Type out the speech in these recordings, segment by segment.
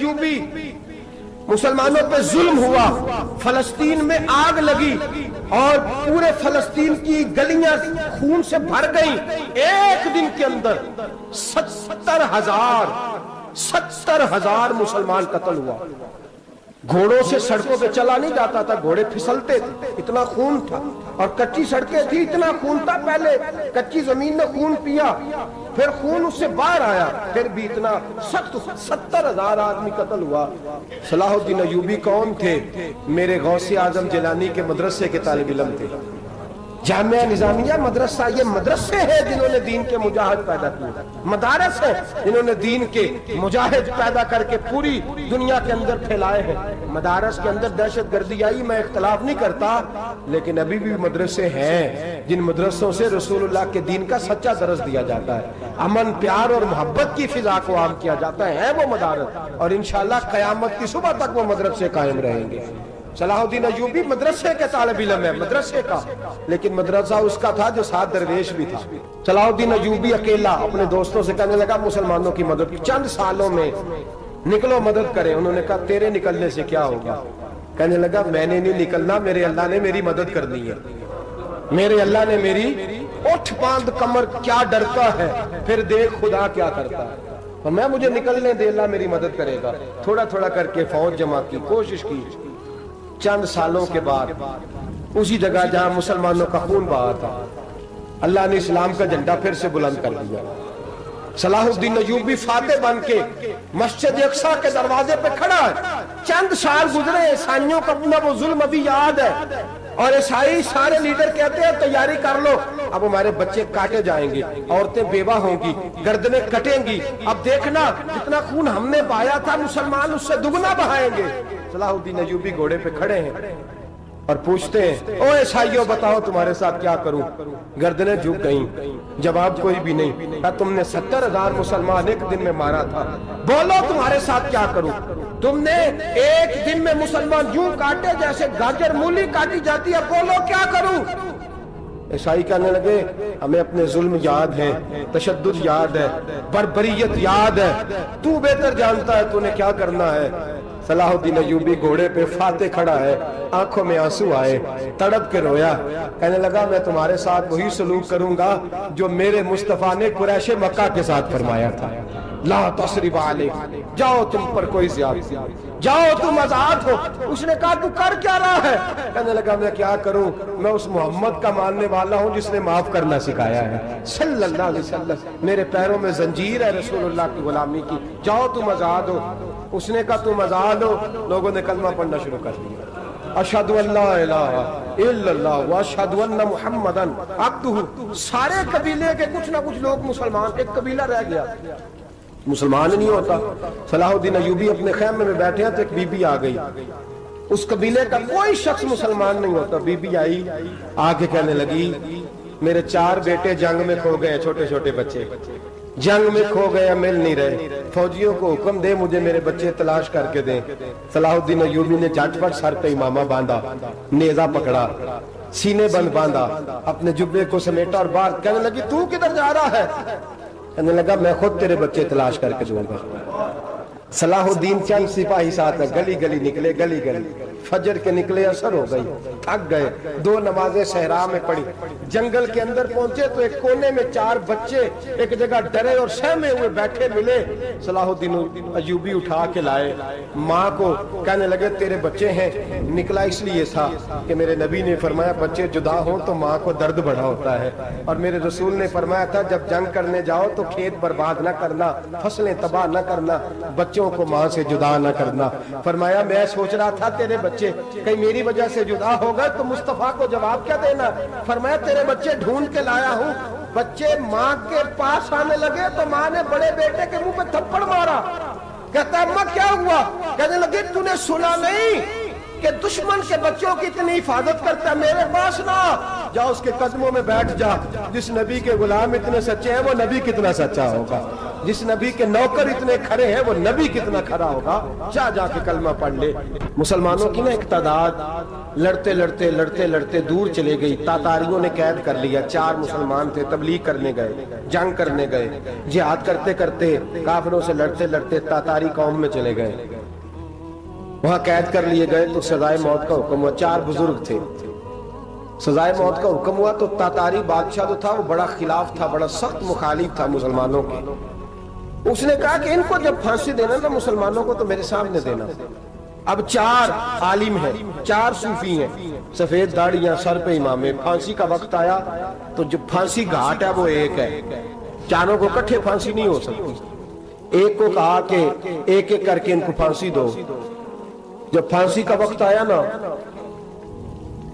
ایوبی، مسلمانوں پہ ظلم ہوا، فلسطین میں آگ لگی اور پورے فلسطین کی گلیاں خون سے بھر گئیں، ایک دن کے اندر 70,000 مسلمان قتل ہوا۔ گھوڑوں سے سڑکوں پہ چلا نہیں جاتا تھا، گھوڑے پھسلتے تھے، اتنا خون تھا، اور کچی سڑکیں تھی، اتنا خون تھا، پہلے کچی زمین نے خون پیا، پھر خون اس سے باہر آیا، پھر بھی اتنا سخت 70,000 آدمی قتل ہوا۔ صلاح الدین ایوبی کون تھے؟ میرے غوث اعظم جیلانی کے مدرسے کے طالب علم تھے۔ جامعہ نظامیہ مدرسہ، یہ مدرسے ہیں جنہوں نے دین کے مجاہد پیدا کیے، مدارس ہیں جنہوں نے دین کے مجاہد پیدا کر کے پوری دنیا کے اندر پھیلائے ہیں۔ مدارس کے اندر دہشت گردی آئی، میں اختلاف نہیں کرتا، لیکن ابھی بھی مدرسے ہیں جن مدرسوں سے رسول اللہ کے دین کا سچا درس دیا جاتا ہے، امن، پیار اور محبت کی فضا کو عام کیا جاتا ہے وہ مدارس، اور انشاءاللہ قیامت کی صبح تک وہ مدرسے قائم رہیں گے۔ صلاح الدین ایوبی مدرسے کے طالب علم ہے، مدرسے کا، لیکن مدرسہ اس کا تھا جو ساتھ درویش بھی تھا۔ صلاح الدین ایوبی اکیلا اپنے دوستوں سے کہنے لگا مسلمانوں کی مدد چند سالوں میں نکلو مدد کریں۔ انہوں نے کہا تیرے نکلنے سے کیا ہوگا؟ کہنے لگا میں نے نہیں نکلنا، میرے اللہ نے میری مدد کرنی ہے، میرے اللہ نے میری اٹھ باندھ کمر، کیا ڈرتا ہے پھر دیکھ خدا کیا کرتا ہے، اور میں مجھے نکلنے دے، اللہ میری مدد کرے گا۔ تھوڑا تھوڑا کر کے فوج جمع کی، کوشش کی، چند سالوں کے بعد اسی جگہ جہاں مسلمانوں کا خون بہا تھا اللہ نے اسلام کا جھنڈا پھر سے بلند کر دیا۔ صلاح الدین ایوبی فاتح بن کے مسجد اقصی کے دروازے پہ کھڑا ہے۔ چند سال گزرے، عیسائیوں کا اپنا وہ ظلم ابھی یاد ہے، اور عیسائی سارے لیڈر کہتے ہیں تیاری کر لو، اب ہمارے بچے کاٹے جائیں گے، عورتیں بیوہ ہوں گی، گردنیں کٹیں گی، اب دیکھنا جتنا خون ہم نے بہایا تھا مسلمان اس سے دگنا بہائیں گے۔ صلاح الدین ایوبی گھوڑے پہ کھڑے ہیں اور پوچھتے ہیں او عیسائیوں بتاؤ تمہارے ساتھ کیا کروں؟ گردنیں جھک گئیں، جواب کوئی بھی نہیں۔ کہا تم نے 70,000 مسلمان ایک دن میں مارا تھا، بولو تمہارے ساتھ کیا کروں؟ تم نے ایک دن میں مسلمان یوں کاٹے جیسے گاجر مولی کاٹی جاتی ہے، بولو کیا کروں؟ عیسائی کہنے لگے ہمیں اپنے ظلم یاد ہے، تشدد یاد ہے، بربریت یاد ہے، تو بہتر جانتا ہے تو نے کیا کرنا ہے۔ صلاح الدین ایوبی گھوڑے پہ فاتح کھڑا ہے، آنکھوں میں آنسو آئے، تڑپ کے رویا، کہنے لگا میں تمہارے ساتھ وہی سلوک کروں گا جو میرے مصطفیٰ نے قریش مکہ کے ساتھ فرمایا تھا، لا تصریب علیک، جاؤ تم پر کوئی زیادتی، جاؤ تم آزاد ہو۔ اس نے کہا تو کر کیا رہا ہے؟ کہنے لگا میں کیا کروں، میں اس محمد کا ماننے والا ہوں جس نے معاف کرنا سکھایا ہے صلی اللہ علیہ وسلم، میرے پیروں میں زنجیر ہے رسول اللہ کی غلامی کی، جاؤ تم آزاد ہو۔ اس نے کہا تم آزاد ہو، لوگوں نے کلمہ پڑھنا شروع کر دیا، اشہد ان لا الہ الا اللہ واشہد ان محمدن عبدہ۔ سارے قبیلے کے کچھ نہ کچھ لوگ مسلمان، ایک قبیلہ رہ گیا مسلمان نہیں ہوتا۔ صلاح الدین ایوبی اپنے خیمے میں بیٹھے ہیں تو ایک بی بی آ گئی، اس قبیلے کا کوئی شخص مسلمان نہیں ہوتا۔ بی بی آئی، آگے کہنے لگی میرے 4 بیٹے جنگ میں کھو گئے، چھوٹے چھوٹے بچے جنگ میں کھو گئے، مل نہیں رہے، فوجیوں کو حکم دے مجھے میرے بچے تلاش کر کے دیں۔ صلاح الدین ایوبی نے جھٹ پٹ سر پہ امامہ باندھا، نیزہ پکڑا، سینے بند باندھا، اپنے جبے کو سمیٹا اور باہر کہنے لگی تو کدھر جا رہا ہے؟ کہنے لگا میں خود تیرے بچے تلاش کر کے دوں گا۔ صلاح الدین چند سپاہی ساتھ گلی گلی نکلے، گلی گلی فجر کے نکلے، اثر ہو گئی، تھک گئے، 2 نمازیں صحرا میں پڑھی، جنگل کے اندر پہنچے تو ایک کونے میں 4 بچے ایک جگہ ڈرے اور سہمے ہوئے بیٹھے ملے۔ صلاح الدین ایوبی اٹھا کے لائے، ماں کو کہنے لگے تیرے بچے ہیں، نکلا اس لیے تھا کہ میرے نبی نے فرمایا بچے جدا ہوں تو ماں کو درد بڑا ہوتا ہے، اور میرے رسول نے فرمایا تھا جب جنگ کرنے جاؤ تو کھیت برباد نہ کرنا، فصلیں تباہ نہ کرنا، بچوں کو ماں سے جدا نہ کرنا۔ فرمایا میں سوچ رہا تھا تیرے بچے کہیں میری وجہ سے جدا ہو گئے تو مصطفیٰ کو جواب کیا دینا؟ فرمایا تیرے بچے ڈھونڈ کے لایا ہوں۔ بچے ماں کے پاس آنے لگے تو ماں نے بڑے بیٹے کے منہ پہ تھپڑ مارا، کہتا اماں کیا ہوا؟ کہنے لگے تو نے سنا نہیں کہ دشمن کے بچوں کی اتنی حفاظت کرتا ہے، میرے پاس نہ جا، اس کے قدموں میں بیٹھ جا، جس نبی کے غلام اتنے سچے ہیں وہ نبی کتنا سچا ہوگا۔ جس نبی کے نوکر اتنے کھڑے ہیں وہ نبی کتنا کھڑا ہوگا. جا کے کلمہ پڑھ لے. مسلمانوں کی نا ایک تعداد لڑتے لڑتے دور چلے گئی. تاتاریوں نے قید کر لیا. 4 مسلمان تھے, تبلیغ کرنے گئے, جنگ کرنے گئے, جہاد کرتے کرتے کافروں سے لڑتے تاتاری قوم میں چلے گئے. وہاں قید کر لیے گئے تو سزائے موت کا حکم ہوا. 4 بزرگ تھے. سزائے موت کا حکم ہوا تو تاتاری بادشاہ جو تھا وہ بڑا خلاف تھا, بڑا سخت مخالف تھا مسلمانوں کے. اس نے کہا کہ ان کو جب پھانسی دینا نا مسلمانوں کو تو میرے سامنے دینا. اب 4 عالم ہیں, 4 صوفی ہیں, سفید داڑیاں, سر پہ امامے. پھانسی کا وقت آیا تو جو پھانسی گھاٹ ہے وہ ایک ہے. چاروں کو اکٹھے پھانسی نہیں ہو سکتی. ایک کو کہا کہ ایک ایک کر کے ان کو پھانسی دو. جب پھانسی کا وقت آیا نا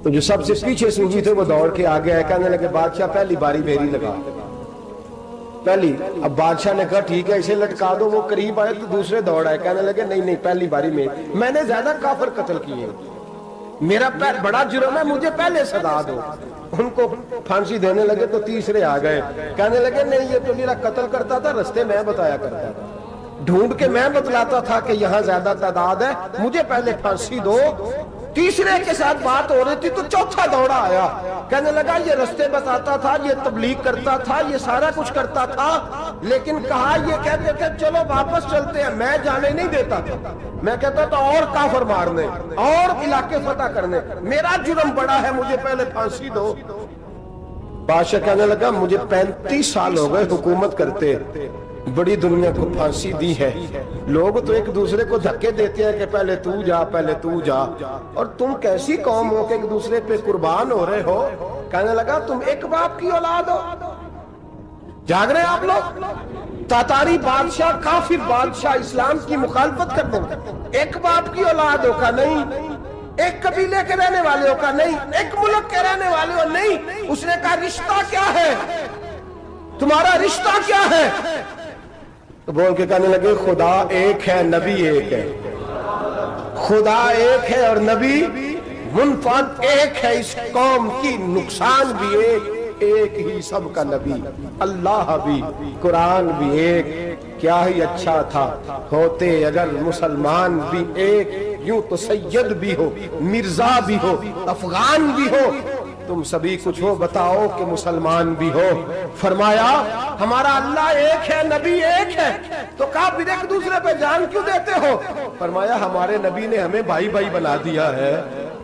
تو جو سب سے پیچھے صوفی تھے وہ دوڑ کے آگے آئے, کہنے لگے بادشاہ پہلی باری میری لگا. پہلی. اب بادشاہ نے کہا ٹھیک ہے اسے لٹکا دو. وہ قریب آئے تو دوسرے دوڑ آئے, کہنے لگے نہیں پہلی باری میں نے زیادہ کافر قتل کیے, میرا بڑا جرم ہے, مجھے پہلے سزا دو. ان کو پھانسی دینے لگے تو تیسرے آ گئے, کہنے لگے نہیں یہ تو میرا قتل کرتا تھا, رستے میں بتایا کرتا تھا, ڈھونڈ کے میں بتلاتا تھا کہ یہاں زیادہ تعداد ہے, مجھے پہلے پھانسی دو. تیسرے کے ساتھ بات ہو رہی تھی تو چوتھا دوڑا آیا, کہنے لگا یہ رستے بتاتا تھا, یہ تبلیغ کرتا تھا, یہ سارا کچھ کرتا تھا, لیکن کہا یہ کہتے تھے چلو واپس چلتے ہیں. میں جانے نہیں دیتا تھا, میں کہتا تھا اور کافر مارنے اور علاقے فتح کرنے, میرا جرم بڑا ہے, مجھے پہلے پھانسی دو. بادشاہ کہنے لگا مجھے 35 سال ہو گئے حکومت کرتے, بڑی دنیا کو پھانسی دی ہے. لوگ تو ایک دوسرے کو دھکے دیتے ہیں کہ پہلے تو جا, پہلے تو جا, اور تم کیسی قوم ہو کہ ایک دوسرے پہ قربان ہو رہے ہو. کہنے لگا تم ایک باپ کی اولاد ہو. جاگ رہے آپ لوگ. تاتاری بادشاہ, کافر بادشاہ, اسلام کی مخالفت کرتے ہیں. ایک باپ کی اولاد ہو کا نہیں, ایک قبیلے کے رہنے والے ہو کا نہیں, ایک ملک کے رہنے والے ہو نہیں. اس نے کہا رشتہ کیا ہے, تمہارا رشتہ کیا ہے؟ تو بول کے کہنے لگے خدا ایک ہے, نبی ایک ہے. خدا ایک ہے اور نبی منفرد ایک ہے. اس قوم کی نقصان بھی ایک ہی سب کا نبی. اللہ بھی, قرآن بھی ایک. کیا ہی اچھا تھا ہوتے اگر مسلمان بھی ایک. یوں تو سید بھی ہو, مرزا بھی ہو, افغان بھی ہو, تم سبھی کچھ ہو, بتاؤ کہ مسلمان بھی ہو. فرمایا ہمارا اللہ ایک ہے, نبی ایک ہے. تو کہا پھر ایک دوسرے پہ جان کیوں دیتے ہو؟ فرمایا ہمارے نبی نے ہمیں بھائی بھائی بنا دیا ہے.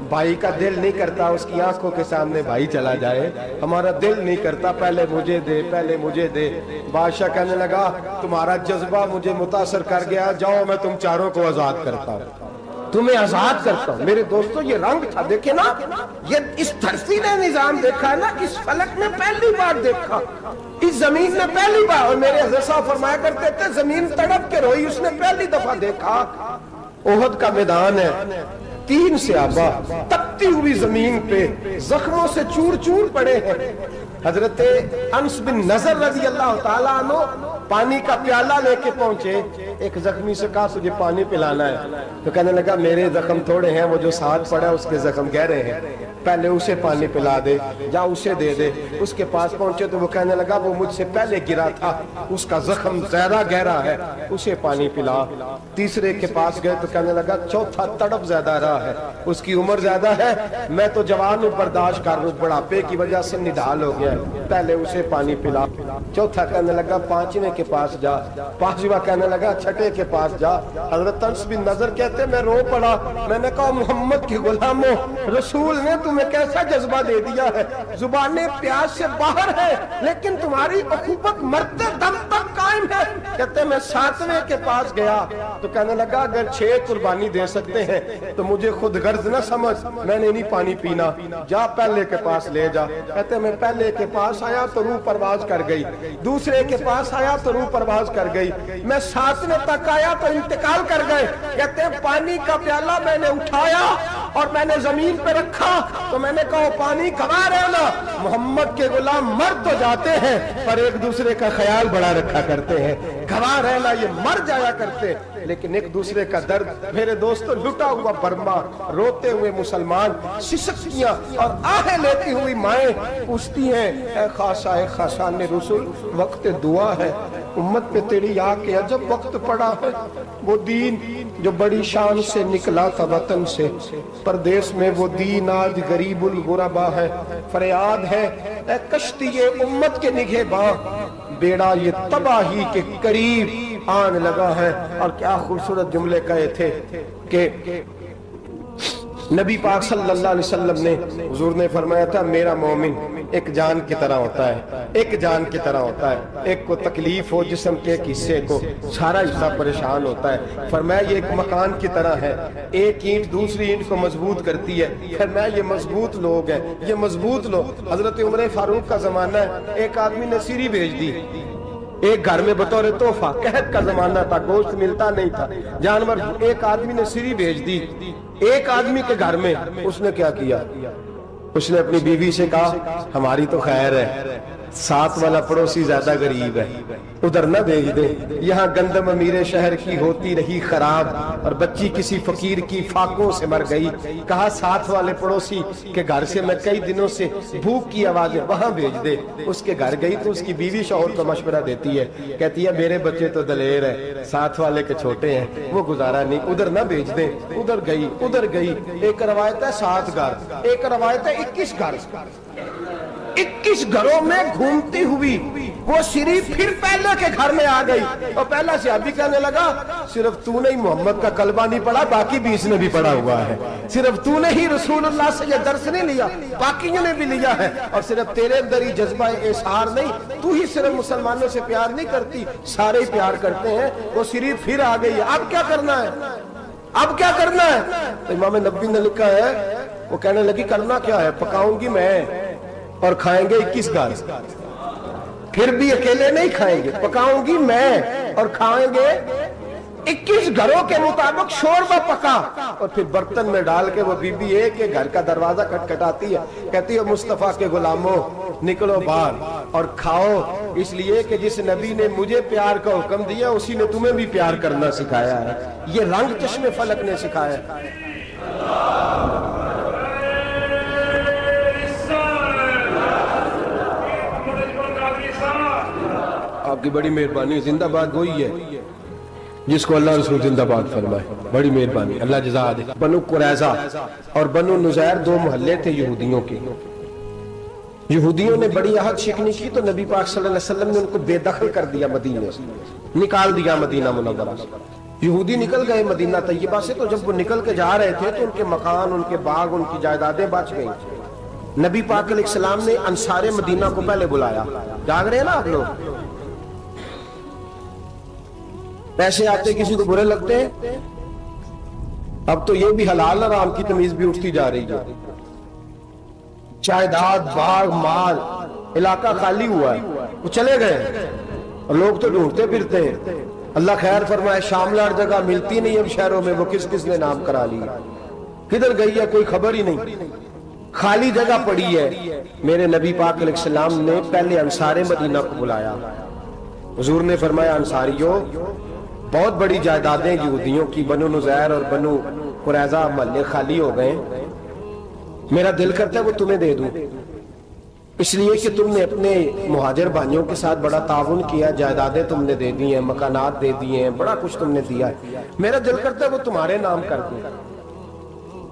بھائی کا دل نہیں کرتا اس کی آنکھوں کے سامنے بھائی چلا جائے, ہمارا دل نہیں کرتا پہلے مجھے دے, پہلے مجھے دے. بادشاہ کہنے لگا تمہارا جذبہ مجھے متاثر کر گیا, جاؤ میں تم چاروں کو آزاد کرتا ہوں, تمہیں آزاد کرتا ہوں. میرے دوستو یہ رنگ تھا, دیکھیں نا, یہ اس دھرتی نے نظام دیکھا ہے نا, اس فلک میں پہلی بار دیکھا, اس زمین نے پہلی بار. اور میرے حضرت صاحب فرمایا کرتے تھے زمین تڑپ کے روئی, اس نے پہلی دفعہ دیکھا. احد کا میدان ہے, 3 صحابہ تپتی ہوئی زمین پہ زخموں سے چور چور پڑے ہیں. حضرت انس بن نضر رضی اللہ تعالیٰ عنہ پانی کا پیالہ لے کے پہنچے. ایک زخمی سے کہا تجھے پانی پلانا ہے, تو کہنے لگا میرے زخم تھوڑے ہیں, وہ جو ساتھ پڑا اس کے زخم گہرے ہیں, پہلے اسے پانی پلا دے, جا اسے دے دے. اس کے پاس پہنچے تو وہ کہنے لگا وہ مجھ سے پہلے گرا تھا, اس کا زخم زیادہ گہرا ہے, اسے پانی پلا. تیسرے کے پاس گئے تو کہنے لگا چوتھا تڑپ زیادہ رہا ہے, اس کی عمر زیادہ ہے, میں تو جوان ہوں برداشت کر لوں, بڑھاپے کی وجہ سے نڈھال ہو گیا, پہلے اسے پانی پلا. چوتھا کہنے لگا 5ویں کے پاس جا, 5واں کہنے لگا 6ٹھے کے پاس جا. حضرت انس بن نضر کہتے میں رو پڑا, میں نے کہا محمد کے غلاموں, رسول نے تمہیں کیسا جذبہ دے دیا ہے, زبانیں پیاس سے باہر ہے لیکن تمہاری اخوت مرتے دم تک قائم ہے. کہتے میں 7ویں کے پاس گیا تو کہنے لگا اگر 6 قربانی دے سکتے ہیں تو مجھے خود غرض نہ سمجھ, میں نے نہیں پانی پینا, جا پہلے کے پاس لے جا. کہتے میں پہلے کے پاس آیا تو روح پرواز کر گئی, دوسرے کے پاس آیا تو روح پرواز کر گئی, میں 7ویں تک آیا تو انتقال کر گئے. کہتے ہیں پانی کا پیالہ میں نے اٹھایا اور میں نے زمین پہ رکھا تو میں نے کہا پانی کھوا رہنا, محمد کے غلام مر تو جاتے ہیں پر ایک دوسرے کا خیال بڑا رکھا کرتے ہیں, کھوا رہنا یہ مر جایا کرتے لیکن ایک دوسرے کا درد. میرے دوستو لٹا ہوا برما, روتے ہوئے مسلمان, سسکیاں اور آہیں لیتی ہوئی مائیں پوچھتی ہیں اے خاصہ اے خاصان رسول, وقت دعا ہے, امت پہ تیری آ کے عجب وقت پڑا ہے، وہ دین جو بڑی شان سے نکلا تھا وطن سے، پردیس میں وہ دین آج غریب الغربا ہے۔ فریاد ہے اے کشتی امت کے نگہباں، بیڑا یہ تباہی کے قریب آن لگا ہے۔ اور کیا خوبصورت جملے کہے تھے کہ نبی پاک صلی اللہ علیہ وسلم نے، حضور نے فرمایا تھا میرا مومن ایک جان کی طرح ہوتا ہے، ایک جان کی طرح ہوتا ہے، ایک کو تکلیف ہو جسم کے ایک حصے کو سارا حصہ پریشان ہوتا ہے۔ فرمایا یہ ایک مکان کی طرح ہے، ایک اینٹ دوسری اینٹ کو مضبوط کرتی ہے۔ فرمایا یہ مضبوط لوگ ہیں، یہ مضبوط لوگ۔ حضرت عمر فاروق کا زمانہ ہے، ایک آدمی نے سیری بھیج دی ایک گھر میں بطور تحفہ، قحط کا زمانہ تھا، گوشت ملتا نہیں تھا، جانور، ایک آدمی نے سیری بھیج دی ایک آدمی کے گھر میں۔ اس نے کیا کیا؟ اس نے اپنی بیوی سے کہا ہماری تو خیر ہے، ساتھ والا پڑوسی زیادہ غریب ہے، ادھر نہ بھیج دے، یہاں گندم امیر شہر کی ہوتی رہی خراب اور بچی کسی فقیر کی فاقوں سے مر گئی۔ کہا ساتھ والے پڑوسی کے گھر سے میں کئی دنوں سے بھوک کی آوازیں، وہاں بھیج دے۔ اس کے گھر گئی تو اس کی بیوی شوہر کو مشورہ دیتی ہے، کہتی ہے میرے بچے تو دلیر ہے، ساتھ والے کے چھوٹے ہیں، وہ گزارا نہیں، ادھر نہ بھیج دے۔ ادھر گئی۔ ایک روایت ہے 7 گھر، ایک روایت ہے 21 گھر۔ 21 گھروں میں گھومتی ہوئی وہ سری پھر پہلے کے گھر میں آ گئی، اور پہلا صحابی کہنے لگا صرف تو نے ہی محمد کا کلمہ نہیں پڑھا، باقی 20 نے بھی پڑھا ہوا ہے، صرف تو نے ہی رسول اللہ سے یہ درس نہیں لیا، باقیوں نے بھی لیا ہے، اور صرف تیرے اندر ہی جذبہ اظہار نہیں، تو ہی صرف مسلمانوں سے پیار نہیں کرتی، سارے ہی پیار کرتے ہیں۔ وہ سری پھر آ گئی ہے، اب کیا کرنا ہے؟ اب کیا کرنا ہے؟ تو امام نبوی نے لکھا ہے، وہ کہنے لگی کرنا کیا ہے؟ پکاؤں گی میں اور کھائیں گے 21 گھر، پھر بھی اکیلے نہیں کھائیں گے، پکاؤں گی میں اور کھائیں گے 21 گھروں کے مطابق شوربہ پکا، اور پھر برتن میں ڈال کے وہ بی بی ایک گھر کا دروازہ کھٹکھٹاتی ہے، کہتی ہے مصطفیٰ کے غلاموں نکلو باہر اور کھاؤ، اس لیے کہ جس نبی نے مجھے پیار کا حکم دیا اسی نے تمہیں بھی پیار کرنا سکھایا ہے، یہ رنگ چشم فلک نے سکھایا ہے۔ آپ کی بڑی مہربانی، زندہ باد وہی ہے جس کو اللہ رسول زندہ باد فرمائے، بڑی مہربانی، اللہ جزا دے۔ بنو قریظہ اور بنو نذیر 2 محلے تھے یہودیوں کے۔ یہودیوں نے بڑی عہد شکنی کی تو نبی پاک صلی اللہ علیہ وسلم نے ان کو بے دخل کر دیا، مدینے سے نکال دیا، مدینہ منورہ سے۔ یہودی نکل گئے مدینہ طیبہ سے، تو جب وہ نکل کے جا رہے تھے تو ان کے مکان، ان کے باغ، ان کی جائیدادیں بچ گئیں۔ نبی پاک علیہ السلام نے انصار مدینہ کو پہلے بلایا، جاگ رہے ہیں نا آپ لوگ؟ پیسے آتے کسی کو برے لگتے ہیں؟ اب تو یہ بھی حلال حرام کی تمیز بھی اٹھتی جا رہی ہے۔ جائیداد، باغ، مال، علاقہ خالی ہوا ہے، وہ چلے گئے اور لوگ تو ڈھونڈتے پھرتے ہیں۔ اللہ خیر فرمائے، شاملہ جگہ ملتی نہیں اب شہروں میں، وہ کس کس نے نام کرا لیا، کدھر گئی ہے کوئی خبر ہی نہیں، خالی جگہ پڑی ہے۔ میرے نبی پاک علیہ السلام نے پہلے انصار مدینہ کو بلایا، حضور نے فرمایا انصاریوں بہت بڑی جائیدادیں یہودیوں کی، بنو نذیر اور بنو قریظہ محلے خالی ہو گئے، میرا دل کرتا ہے وہ تمہیں دے دوں، اس لیے کہ تم نے اپنے مہاجر بھائیوں کے ساتھ بڑا تعاون کیا، جائیدادیں تم نے دے دی ہیں، مکانات دے دیے ہیں، بڑا کچھ تم نے دیا ہے، میرا دل کرتا ہے وہ تمہارے نام کر دوں۔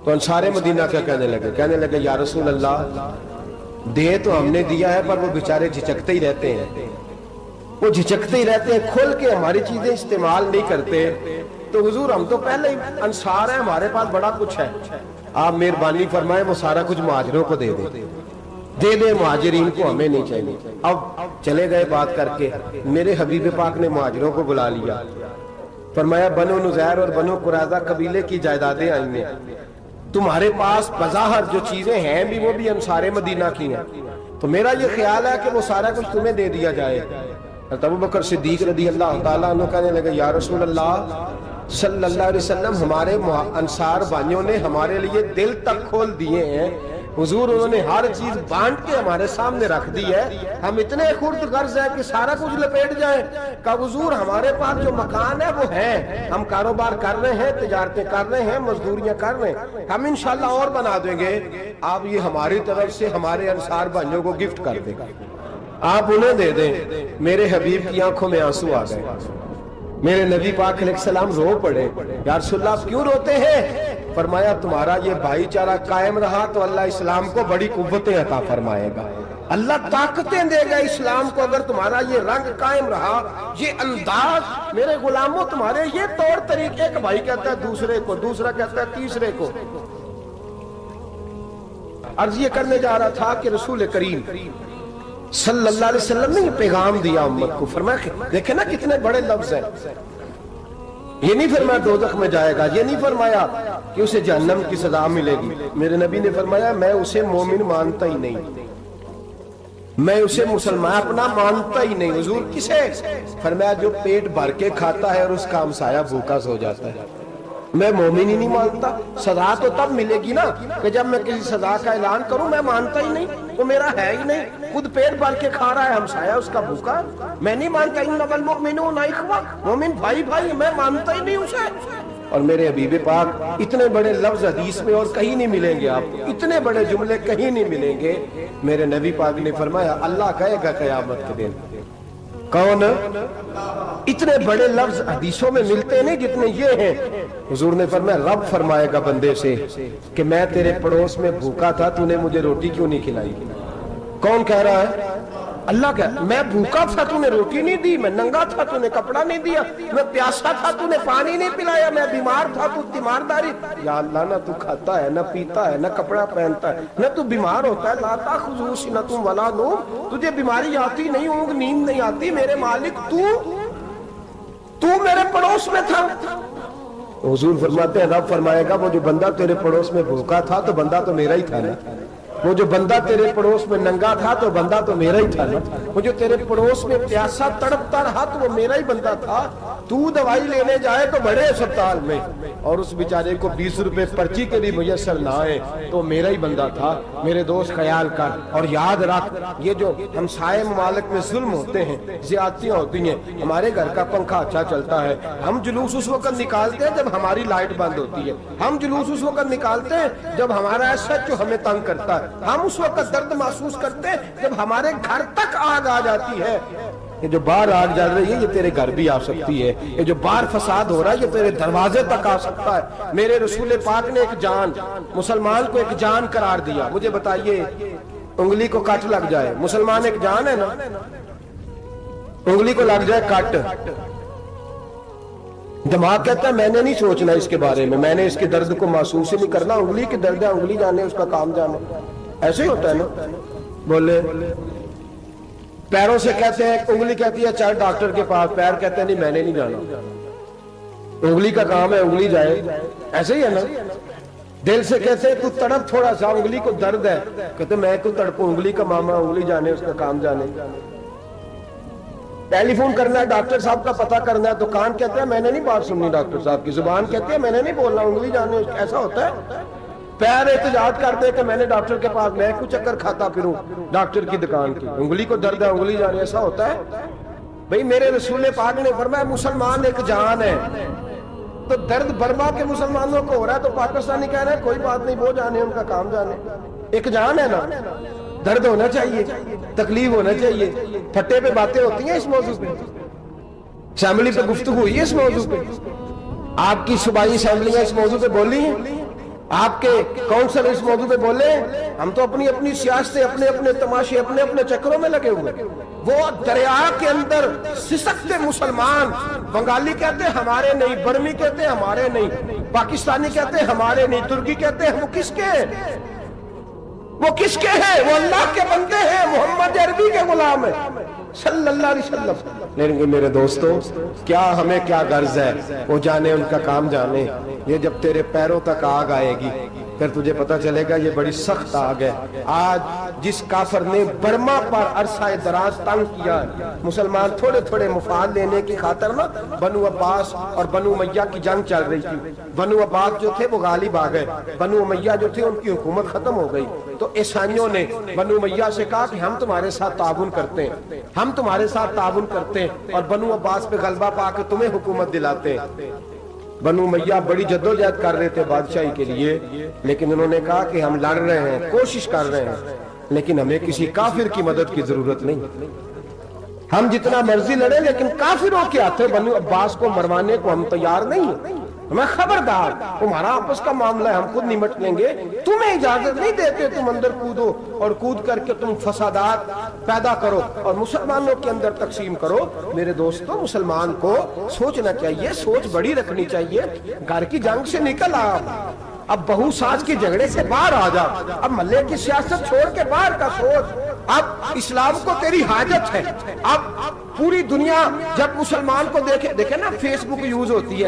تو انصار مدینہ کیا کہنے لگے یا رسول اللہ دے تو ہم نے دیا ہے، پر وہ بیچارے جھچکتے ہی رہتے ہیں، وہ جھچکتے ہی رہتے ہیں، کھول کے ہماری چیزیں استعمال نہیں کرتے۔ تو حضور ہم تو پہلے ہی انصار ہیں، ہمارے پاس بڑا کچھ ہے، آپ مہربانی فرمائیں وہ سارا کچھ مہاجروں کو دے دے مہاجرین کو، ہمیں نہیں چاہیے۔ اب چلے گئے بات کر کے، میرے حبیب پاک نے مہاجروں کو بلا لیا، فرمایا بنو نذیر اور بنو قریظہ قبیلے کی جائیدادیں آئی ہیں، تمہارے پاس بظاہر جو چیزیں ہیں بھی وہ بھی انصار مدینہ کی ہیں، تو میرا یہ خیال ہے کہ وہ سارا کچھ تمہیں دے دیا جائے۔ ابو بکر صدیق رضی اللہ تعالیٰ عنہ کہنے لگے یا رسول اللہ صلی اللہ علیہ وسلم ہمارے انصار بھائیوں نے ہمارے لیے دل تک کھول دیے ہیں، حضور انہوں نے ہر چیز بانٹ کے ہمارے سامنے رکھ دی ہے، ہم اتنے خرد غرض ہیں کہ سارا کچھ لپیٹ جائیں۔ کہا حضور ہمارے پاس جو مکان ہے وہ ہے، ہم کاروبار کر رہے ہیں، تجارتیں کر رہے ہیں، مزدوریاں کر رہے ہیں، ہم انشاءاللہ اور بنا دیں گے، آپ یہ ہماری طرف سے ہمارے انصار بھائیوں کو گفٹ کر دیں گا۔ آپ انہیں دے دیں. میرے حبیب کی آنکھوں میں آنسو آ گئے. میرے نبی پاک علیہ السلام رو پڑے. یا رسول اللہ آپ کیوں روتے ہیں؟ فرمایا تمہارا یہ بھائی چارہ قائم رہا تو اللہ اسلام کو بڑی قوتیں عطا فرمائے گا. اللہ طاقتیں دے گا اسلام کو اگر تمہارا یہ رنگ قائم رہا, یہ انداز. میرے غلاموں تمہارے یہ طور طریقے, ایک بھائی کہتا ہے دوسرے کو, دوسرا کہتا ہے تیسرے کو. عرض یہ کرنے جا رہا تھا کہ رسول کریم صلی اللہ علیہ وسلم نے یہ پیغام دیا امت کو. فرمایا دیکھیں نا کتنے بڑے لفظ ہیں. یہ نہیں فرمایا دوزخ میں جائے گا, یہ نہیں فرمایا کہ اسے جہنم کی سزا ملے گی. میرے نبی نے فرمایا میں اسے مومن مانتا ہی نہیں, میں اسے مسلمان اپنا مانتا ہی نہیں. حضور کسے؟ فرمایا جو پیٹ بھر کے کھاتا ہے اور اس کا ہمسایہ بھوکا سو جاتا ہے. میں مومن ہی نہیں مانتا. سزا تو تب ملے گی نا کہ جب میں کسی سزا کا اعلان کروں. میں مانتا ہی نہیں, وہ میرا ہے ہی نہیں. خود پیٹ بھر کے کھا رہا ہے, ہمسایہ اس کا بھوکا. میں نہیں مانتا انما المؤمنون اخوہ, مومن بھائی بھائی, میں مانتا ہی نہیں اسے. اور میرے حبیب پاک اتنے بڑے لفظ حدیث میں اور کہیں نہیں ملیں گے, آپ اتنے بڑے جملے کہیں نہیں ملیں گے. میرے نبی پاک نے فرمایا اللہ کہے گا قیامت کے دن. کون؟ اتنے بڑے لفظ حدیثوں میں ملتے نہیں جتنے یہ ہیں. حضور نے فرمایا رب فرمائے گا بندے سے کہ میں تیرے پڑوس میں بھوکا تھا, تو نے مجھے روٹی کیوں نہیں کھلائی؟ کون کہہ رہا ہے؟ اللہ کہہ, میں بھوکا تھا تو نے روٹی نہیں دی, میں ننگا تھا تو نے کپڑا نہیں دیا, میں پیاسا تھا تو نے پانی نہیں پلایا, میں بیمار تھا تو تیمارداری. یا اللہ نہ تو کھاتا ہے, نہ پیتا ہے, نہ کپڑا پہنتا ہے, نہ تو بیمار ہوتا ہے. لا تأخذہ سنۃ ولا نوم, تجھے بیماری آتی نہیں, اونگ نیند نہیں آتی. میرے مالک تو میرے پڑوس میں تھا. حضور فرماتے ہیں رب فرمائے گا وہ جو بندہ تیرے پڑوس میں بھوکا تھا تو بندہ تو میرا ہی تھا نا. وہ جو بندہ تیرے پڑوس میں ننگا تھا تو بندہ تو میرا ہی تھا نا. وہ جو تیرے پڑوس میں پیاسا تڑپتا رہا تو وہ میرا ہی بندہ تھا. تو دوائی لینے جائے تو بڑے اسپتال میں اور اس بیچارے کو 20 روپے پرچی کے بھی میسر نہ آئے تو میرا ہی بندہ تھا. میرے دوست خیال کر اور یاد رکھ, یہ جو ہمسائے ممالک میں ظلم ہوتے ہیں, زیادتیاں ہوتی ہیں. ہمارے گھر کا پنکھا اچھا چلتا ہے, ہم جلوس اس وقت نکالتے ہیں جب ہماری لائٹ بند ہوتی ہے. ہم جلوس اس وقت نکالتے ہیں جب ہمارا SHO ہمیں تنگ کرتا ہے. ہم اس وقت درد محسوس کرتے ہیں جب ہمارے گھر تک آگ آ جاتی ہے. یہ جو باہر آگ جل رہی ہے یہ تیرے گھر بھی آ سکتی ہے. یہ جو باہر فساد ہو رہا ہے یہ تیرے دروازے تک آ سکتا ہے. میرے رسول پاک نے ایک جان, مسلمان کو ایک جان قرار دیا. مجھے بتائیے انگلی کو کٹ لگ جائے, مسلمان ایک جان ہے نا, انگلی کو لگ جائے کٹ, دماغ کہتا ہے میں نے نہیں سوچنا اس کے بارے میں نے اس کے درد کو محسوس ہی نہیں کرنا. انگلی کی درد ہے, انگلی جانے, اس کا کام جانے. ایسے ہی ہوتا ہے نا. بولے پیروں سے کہتے ہیں, انگلی کہتی ہے چل ڈاکٹر کے پاس, پیر کہتے ہیں نہیں میں نے نہیں جانا, انگلی کا کام ہے انگلی جائے. ایسے ہی ہے نا. دل سے کہتے ہیں تو تڑپ تھوڑا سا, انگلی کو درد ہے, کہتے میں کو تڑپوں, انگلی کا معاملہ, انگلی جانے, اس کا کام جانے. ٹیلی فون کرنا ہے, ڈاکٹر صاحب کا پتہ کرنا ہے, تو کان کہتے ہیں میں نے نہیں بات سننی ڈاکٹر صاحب کی, زبان کہتے ہیں میں نے نہیں بولنا, انگلی جانے. ایسا ہوتا ہے. پیر احتجاج کرتے کہ میں نے ڈاکٹر کے پاس, میں کچھ چکر کھاتا پھروں ڈاکٹر کی دکان کی, انگلی کو درد ہے انگلی جانے. ایسا ہوتا ہے بھئی. میرے رسول پاک نے فرمایا مسلمان ایک جان ہے. تو درد برما کے مسلمانوں کو ہو رہا ہے تو پاکستانی کہہ رہے ہیں کوئی بات نہیں, وہ جانے, ان کا کام جانے. ایک جان ہے نا. درد ہونا چاہیے, تکلیف ہونا چاہیے. پھٹے پہ باتیں ہوتی ہیں اس موضوع پہ, اسمبلی پہ گفتگو ہوئی ہے اس موضوع پہ, آپ کی صوبائی اسمبلیاں اس موضوع پہ بولی ہیں, آپ کے کونسل اس موضوع پہ بولے. ہم تو اپنی اپنی سیاستیں, اپنے اپنے تماشے, اپنے اپنے چکروں میں لگے ہوئے. وہ دریا کے اندر سسکتے مسلمان, بنگالی کہتے ہیں ہمارے نہیں, برمی کہتے ہیں ہمارے نہیں, پاکستانی کہتے ہیں ہمارے نہیں, ترکی کہتے ہیں وہ کس کے ہیں, وہ کس کے ہیں؟ وہ اللہ کے بندے ہیں, محمد عربی کے غلام ہیں صلی اللہ علیہ وسلم. لیکن میرے دوستو کیا ہمیں کیا غرض ہے, وہ جانے, ان کا کام جانے. یہ جب تیرے پیروں تک آگ آئے گی پھر تجھے پتہ چلے گا یہ بڑی سخت آگ ہے. آج جس کافر نے برما پر عرصہ دراز تنگ کیا, مسلمان تھوڑے تھوڑے مفاد لینے کی خاطر نا, بنو عباس اور بنو امیہ کی جنگ چل رہی تھی. بنو عباس جو تھے وہ غالب آ گئے, بنو امیہ جو تھے ان کی حکومت ختم ہو گئی. تو عیسائیوں نے بنو امیہ سے کہا کہ ہم تمہارے ساتھ تعاون کرتے ہیں, ہم تمہارے ساتھ تعاون کرتے ہیں اور بنو عباس پہ غلبہ پا کے تمہیں حکومت دلاتے ہیں. بنو امیہ بڑی جدوجہد کر رہے تھے بادشاہی کے لیے, لیکن انہوں نے کہا کہ ہم لڑ رہے ہیں, کوشش کر رہے ہیں, لیکن ہمیں کسی کافر کی مدد کی ضرورت نہیں. ہم جتنا مرضی لڑیں لیکن کافروں کے ہاتھوں بنو عباس کو مروانے کو ہم تیار نہیں ہیں. ہمیں خبردار، تمہارا آپس کا معاملہ ہے، ہم خود نمٹ لیں گے. تمہیں اجازت نہیں دیتے تم اندر کودو اور کود کر کے تم فسادات پیدا کرو اور مسلمانوں کے اندر تقسیم کرو. میرے دوستو، مسلمان کو سوچنا چاہیے، سوچ بڑی رکھنی چاہیے. گھر کی جنگ سے نکل آ، اب بہو ساس کے جھگڑے سے باہر آ جا، اب ملے کی سیاست چھوڑ کے باہر کا سوچ. اب اسلام کو تیری حاجت ہے. اب پوری دنیا جب مسلمان کو دیکھے نا، فیس بک یوز ہوتی ہے